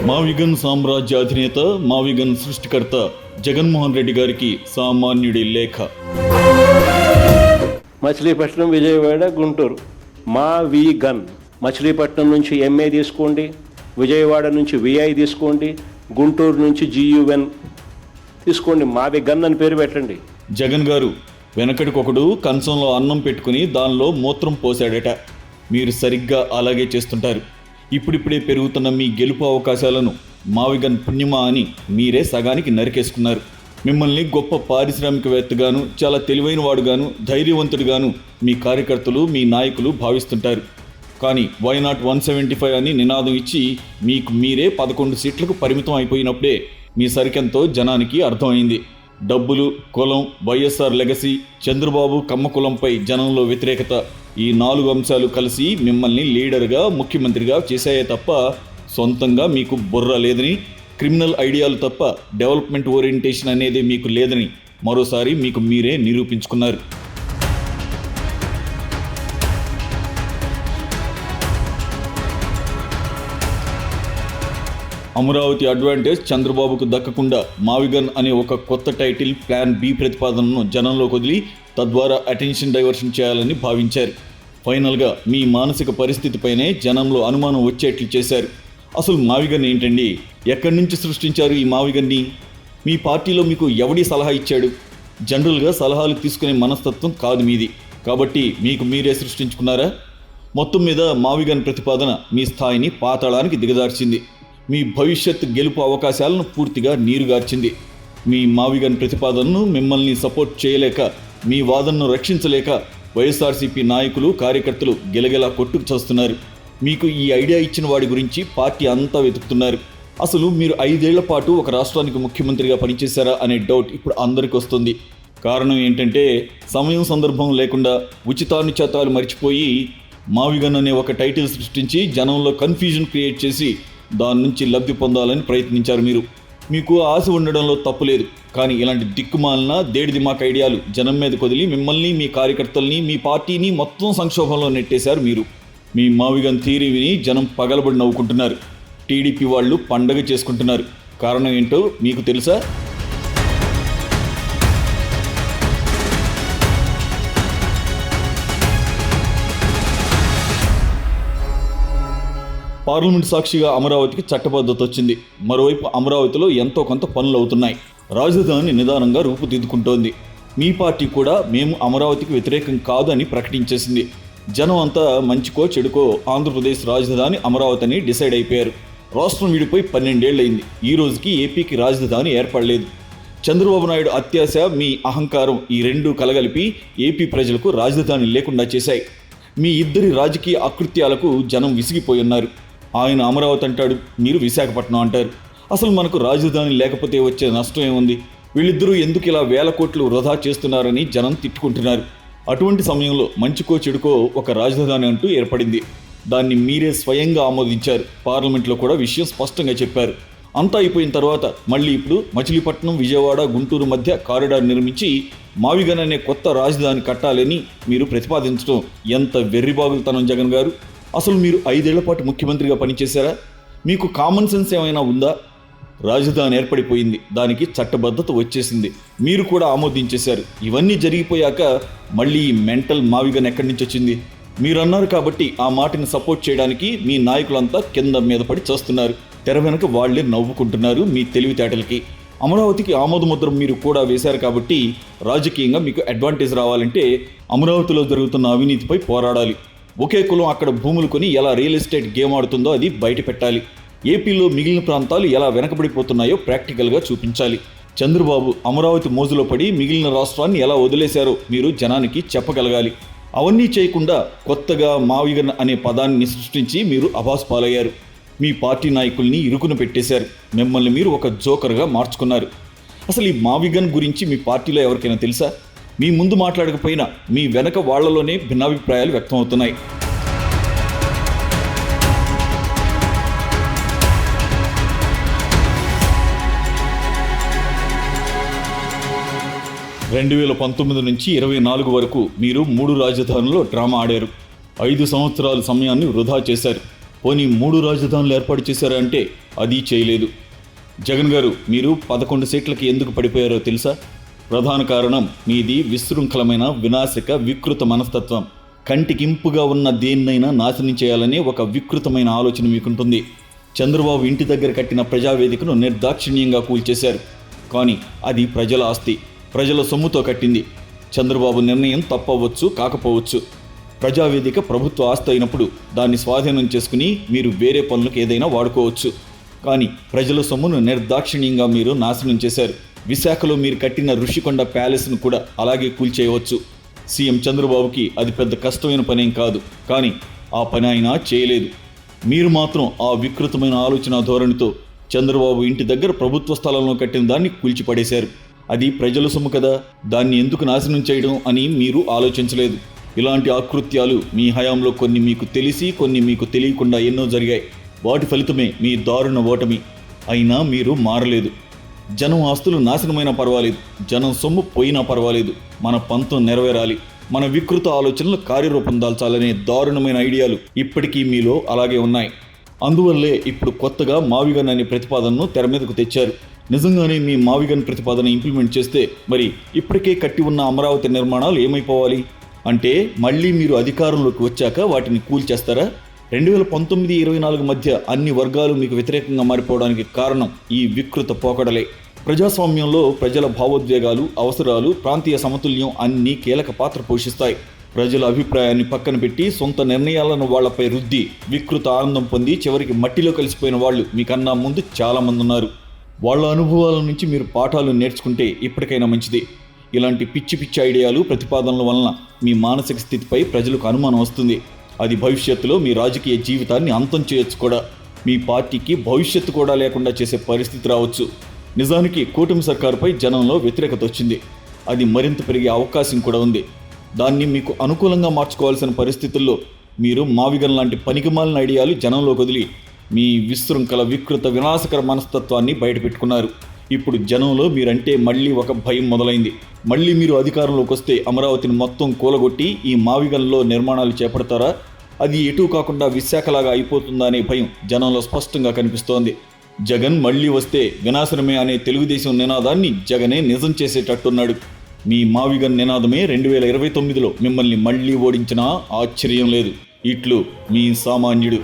మావిగన్ సామ్రాజ్య అధినేత, మావిగన్ సృష్టికర్త జగన్మోహన్ రెడ్డి గారికి సామాన్యుడి లేఖ. మచిలీపట్నం, విజయవాడ, గుంటూరు. మావిగన్. మచిలీపట్నం నుంచి ఎంఏ తీసుకోండి, విజయవాడ నుంచి విఐ తీసుకోండి, గుంటూరు నుంచి GUN తీసుకోండి. మావిగన్ అని పేరు పెట్టండి. జగన్ గారు వెనకటికొకడు కంచంలో అన్నం పెట్టుకుని దానిలో మూత్రం పోశాడట. మీరు సరిగ్గా అలాగే చేస్తుంటారు. ఇప్పుడిప్పుడే పెరుగుతున్న మీ గెలుపు అవకాశాలను మావిగన్ పుణ్యమా అని మీరే సగానికి నరికేసుకున్నారు. మిమ్మల్ని గొప్ప పారిశ్రామికవేత్తగాను, చాలా తెలివైన వాడుగాను, ధైర్యవంతుడిగాను మీ కార్యకర్తలు, మీ నాయకులు భావిస్తుంటారు. కానీ వై నాట్ 175 అని నినాదం ఇచ్చి మీకు మీరే 11 సీట్లకు పరిమితం అయిపోయినప్పుడే మీ సరికెంతో జనానికి అర్థమైంది. డబ్బులు, కులం, వైఎస్ఆర్ లెగసీ, చంద్రబాబు కమ్మకులంపై జనంలో వ్యతిరేకత, ఈ 4 అంశాలు కలిసి మిమ్మల్ని లీడర్గా, ముఖ్యమంత్రిగా చేశాయే తప్ప సొంతంగా మీకు బుర్ర లేదని, క్రిమినల్ ఐడియాలు తప్ప డెవలప్మెంట్ ఓరియంటేషన్ అనేది మీకు లేదని మరోసారి మీకు మీరే నిరూపించుకున్నారు. అమరావతి అడ్వాంటేజ్ చంద్రబాబుకు దక్కకుండా మావిగన్ అనే ఒక కొత్త టైటిల్, ప్లాన్ బి ప్రతిపాదనను జనంలోకి వదిలి తద్వారా అటెన్షన్ డైవర్షన్ చేయాలని భావించారు. ఫైనల్గా మీ మానసిక పరిస్థితిపైనే జనంలో అనుమానం వచ్చేట్లు చేశారు. అసలు మావిగన్ ఏంటండి? ఎక్కడి నుంచి సృష్టించారు ఈ మావిగన్ని? మీ పార్టీలో మీకు ఎవడి సలహా ఇచ్చాడు? జనరల్గా సలహాలు తీసుకునే మనస్తత్వం కాదు మీది, కాబట్టి మీకు మీరే సృష్టించుకున్నారా? మొత్తం మీద మావిగన్ ప్రతిపాదన మీ స్థాయిని పాతాళానికి దిగజార్చింది. మీ భవిష్యత్ గెలుపు అవకాశాలను పూర్తిగా నీరుగార్చింది. మీ మావిగన్ ప్రతిపాదనను మిమ్మల్ని సపోర్ట్ చేయలేక, మీ వాదనను రక్షించలేక వైఎస్ఆర్సీపీ నాయకులు, కార్యకర్తలు గెలగెలా కొట్టుకు చేస్తున్నారు. మీకు ఈ ఐడియా ఇచ్చిన వాడి గురించి పార్టీ అంతా వెతుకుతున్నారు. అసలు మీరు 5 ఏళ్ల పాటు ఒక రాష్ట్రానికి ముఖ్యమంత్రిగా పనిచేశారా అనే డౌట్ ఇప్పుడు అందరికీ వస్తుంది. కారణం ఏంటంటే సమయం సందర్భం లేకుండా ఉచితానుచితాలు మర్చిపోయి మావిగన్ అనే ఒక టైటిల్ సృష్టించి జనంలో కన్ఫ్యూజన్ క్రియేట్ చేసి దాని నుంచి లబ్ధి పొందాలని ప్రయత్నించారు. మీకు ఆశ ఉండడంలో తప్పులేదు, కానీ ఇలాంటి దిక్కుమాలిన దేడిదిమాక్ ఐడియాలు జనం మీద కొదిలి మిమ్మల్ని, మీ కార్యకర్తల్ని, మీ పార్టీని మొత్తం సంక్షోభంలో నెట్టేశారు. మీ మావిగన్ థియరీ విని జనం పగలబడి నవ్వుకుంటున్నారు. టీడీపీ వాళ్ళు పండగ చేసుకుంటున్నారు. కారణం ఏంటో మీకు తెలుసా? పార్లమెంట్ సాక్షిగా అమరావతికి చట్టబద్ధత వచ్చింది. మరోవైపు అమరావతిలో ఎంతో కొంత పనులు అవుతున్నాయి. రాజధాని నిదానంగా రూపుదిద్దుకుంటోంది. మీ పార్టీ కూడా మేము అమరావతికి వ్యతిరేకం కాదు అని ప్రకటించేసింది. జనం అంతా మంచికో చెడుకో ఆంధ్రప్రదేశ్ రాజధాని అమరావతి అని డిసైడ్ అయిపోయారు. రాష్ట్రం విడిపోయి 12 ఏళ్లయింది. ఈ రోజుకి ఏపీకి రాజధాని ఏర్పడలేదు. చంద్రబాబు నాయుడు అత్యాశ, మీ అహంకారం, ఈ రెండు కలగలిపి ఏపీ ప్రజలకు రాజధాని లేకుండా చేశాయి. మీ ఇద్దరి రాజకీయ అకృత్యాలకు జనం విసిగిపోయి ఉన్నారు. ఆయన అమరావతి అంటాడు, మీరు విశాఖపట్నం అంటారు. అసలు మనకు రాజధాని లేకపోతే వచ్చే నష్టం ఏముంది? వీళ్ళిద్దరూ ఎందుకు ఇలా వేల కోట్లు వృధా చేస్తున్నారని జనం తిట్టుకుంటున్నారు. అటువంటి సమయంలో మంచికో చెడుకో ఒక రాజధాని అంటూ ఏర్పడింది. దాన్ని మీరే స్వయంగా ఆమోదించారు. పార్లమెంట్లో కూడా విషయం స్పష్టంగా చెప్పారు. అంతా అయిపోయిన తర్వాత మళ్ళీ ఇప్పుడు మచిలీపట్నం, విజయవాడ, గుంటూరు మధ్య కారిడార్ నిర్మించి మావిగన్ అనే కొత్త రాజధాని కట్టాలని మీరు ప్రతిపాదించడం ఎంత వెర్రిబాగులతనం జగన్ గారు! అసలు మీరు 5 ఏళ్ల పాటు ముఖ్యమంత్రిగా పనిచేశారా? మీకు కామన్ సెన్స్ ఏమైనా ఉందా? రాజధాని ఏర్పడిపోయింది, దానికి చట్టబద్ధత వచ్చేసింది, మీరు కూడా ఆమోదించేశారు. ఇవన్నీ జరిగిపోయాక మళ్ళీ ఈ మెంటల్ మావిగన్ ఎక్కడి నుంచి వచ్చింది? మీరు అన్నారు కాబట్టి ఆ మాటని సపోర్ట్ చేయడానికి మీ నాయకులంతా కింద మీద పడి చేస్తున్నారు. తెర వెనుక వాళ్లే నవ్వుకుంటున్నారు మీ తెలివితేటలకి. అమరావతికి ఆమోదముద్ర మీరు కూడా వేశారు కాబట్టి రాజకీయంగా మీకు అడ్వాంటేజ్ రావాలంటే అమరావతిలో జరుగుతున్న అవినీతిపై పోరాడాలి. ఒకే కులం అక్కడ భూములు కొని ఎలా రియల్ ఎస్టేట్ గేమ్ ఆడుతుందో అది బయట పెట్టాలి. ఏపీలో మిగిలిన ప్రాంతాలు ఎలా వెనకబడిపోతున్నాయో ప్రాక్టికల్గా చూపించాలి. చంద్రబాబు అమరావతి మోజులో పడి మిగిలిన రాష్ట్రాన్ని ఎలా వదిలేశారో మీరు జనానికి చెప్పగలగాలి. అవన్నీ చేయకుండా కొత్తగా మావిగన్ అనే పదాన్ని సృష్టించి మీరు అభాస్పాలయ్యారు. మీ పార్టీ నాయకుల్ని ఇరుకున పెట్టేశారు. మిమ్మల్ని మీరు ఒక జోకర్గా మార్చుకున్నారు. అసలు ఈ మావిగన్ గురించి మీ పార్టీలో ఎవరికైనా తెలుసా? మీ ముందు మాట్లాడకపోయినా మీ వెనక వాళ్లలోనే భిన్నాభిప్రాయాలు వ్యక్తమవుతున్నాయి. (2019) నుంచి 24 వరకు మీరు 3 రాజధానుల్లో డ్రామా ఆడారు. 5 సంవత్సరాల సమయాన్ని వృధా చేశారు. పోనీ 3 రాజధానులు ఏర్పాటు చేశారా అంటే అది చేయలేదు. జగన్ గారు, మీరు 11 సీట్లకి ఎందుకు పడిపోయారో తెలుసా? ప్రధాన కారణం మీది విశృంఖలమైన వినాశక వికృత మనస్తత్వం. కంటికింపుగా ఉన్న దేన్నైనా నాశనం చేయాలనే ఒక వికృతమైన ఆలోచన మీకుంటుంది. చంద్రబాబు ఇంటి దగ్గర కట్టిన ప్రజావేదికను నిర్దాక్షిణ్యంగా కూల్చేశారు. కానీ అది ప్రజల ఆస్తి, ప్రజల సొమ్ముతో కట్టింది. చంద్రబాబు నిర్ణయం తప్పవచ్చు, కాకపోవచ్చు. ప్రజావేదిక ప్రభుత్వ ఆస్తి అయినప్పుడు దాన్ని స్వాధీనం చేసుకుని మీరు వేరే పనులకు ఏదైనా వాడుకోవచ్చు. కానీ ప్రజల సొమ్మును నిర్దాక్షిణ్యంగా మీరు నాశనం చేశారు. విశాఖలో మీరు కట్టిన ఋషికొండ ప్యాలెస్ను కూడా అలాగే కూల్చేయవచ్చు. సీఎం చంద్రబాబుకి అది పెద్ద కష్టమైన పనేం కాదు, కానీ ఆ పని అయినా చేయలేదు. మీరు మాత్రం ఆ వికృతమైన ఆలోచన ధోరణితో చంద్రబాబు ఇంటి దగ్గర ప్రభుత్వ స్థలంలో కట్టిన దాన్ని కూల్చిపడేశారు. అది ప్రజల సొమ్ము కదా, దాన్ని ఎందుకు నాశనం చేయడం అని మీరు ఆలోచించలేదు. ఇలాంటి ఆకృత్యాలు మీ హయాంలో కొన్ని మీకు తెలిసి, కొన్ని మీకు తెలియకుండా ఎన్నో జరిగాయి. వాటి ఫలితమే మీ దారుణ ఓటమి. అయినా మీరు మారలేదు. జనం ఆస్తులు నాశనమైనా పర్వాలేదు, జనం సొమ్ము పోయినా పర్వాలేదు, మన పంతం నెరవేరాలి, మన వికృత ఆలోచనలు కార్యరూపం దాల్చాలనే దారుణమైన ఐడియాలు ఇప్పటికీ మీలో అలాగే ఉన్నాయి. అందువల్లే ఇప్పుడు కొత్తగా మావిగన్ అనే ప్రతిపాదనను తెర మీదకు తెచ్చారు. నిజంగానే మీ మావిగన్ ప్రతిపాదన ఇంప్లిమెంట్ చేస్తే మరి ఇప్పటికే కట్టి ఉన్న అమరావతి నిర్మాణాలు ఏమైపోవాలి? అంటే మళ్ళీ మీరు అధికారంలోకి వచ్చాక వాటిని కూల్చేస్తారా? 2019-24 మధ్య అన్ని వర్గాలు మీకు వ్యతిరేకంగా మారిపోవడానికి కారణం ఈ వికృత పోకడలే. ప్రజాస్వామ్యంలో ప్రజల భావోద్వేగాలు, అవసరాలు, ప్రాంతీయ సమతుల్యం అన్నీ కీలక పాత్ర పోషిస్తాయి. ప్రజల అభిప్రాయాన్ని పక్కన పెట్టి సొంత నిర్ణయాలను వాళ్లపై రుద్ది వికృత ఆనందం పొంది చివరికి మట్టిలో కలిసిపోయిన వాళ్ళు మీకన్నా ముందు చాలామంది ఉన్నారు. వాళ్ళ అనుభవాల నుంచి మీరు పాఠాలు నేర్చుకుంటే ఇప్పటికైనా మంచిది. ఇలాంటి పిచ్చి పిచ్చి ఐడియాలు, ప్రతిపాదనల వలన మీ మానసిక స్థితిపై ప్రజలకు అనుమానం వస్తుంది. అది భవిష్యత్తులో మీ రాజకీయ జీవితాన్ని అంతం చేయొచ్చు కూడా. మీ పార్టీకి భవిష్యత్తు కూడా లేకుండా చేసే పరిస్థితి రావచ్చు. నిజానికి కూటమి సర్కారుపై జనంలో వ్యతిరేకత వచ్చింది. అది మరింత పెరిగే అవకాశం కూడా ఉంది. దాన్ని మీకు అనుకూలంగా మార్చుకోవాల్సిన పరిస్థితుల్లో మీరు మావిగన్ లాంటి పనికిమాలిన ఐడియాలు జనంలోకి వదిలి మీ విశృంఖల వికృత వినాశకర మనస్తత్వాన్ని బయటపెట్టుకున్నారు. ఇప్పుడు జనంలో మీరంటే మళ్ళీ ఒక భయం మొదలైంది. మళ్ళీ మీరు అధికారంలోకి వస్తే అమరావతిని మొత్తం కూలగొట్టి ఈ మావిగన్లో నిర్మాణాలు చేపడతారా? అది ఎటూ కాకుండా విశాఖలాగా అయిపోతుందా అనే భయం జనంలో స్పష్టంగా కనిపిస్తోంది. జగన్ మళ్ళీ వస్తే వినాశనమే అనే తెలుగుదేశం నినాదాన్ని జగనే నిజం చేసేటట్టున్నాడు. మీ మావిగన్ నినాదమే 2029లో మిమ్మల్ని మళ్ళీ ఓడించినా ఆశ్చర్యం లేదు. ఇట్లు మీ సామాన్యుడు.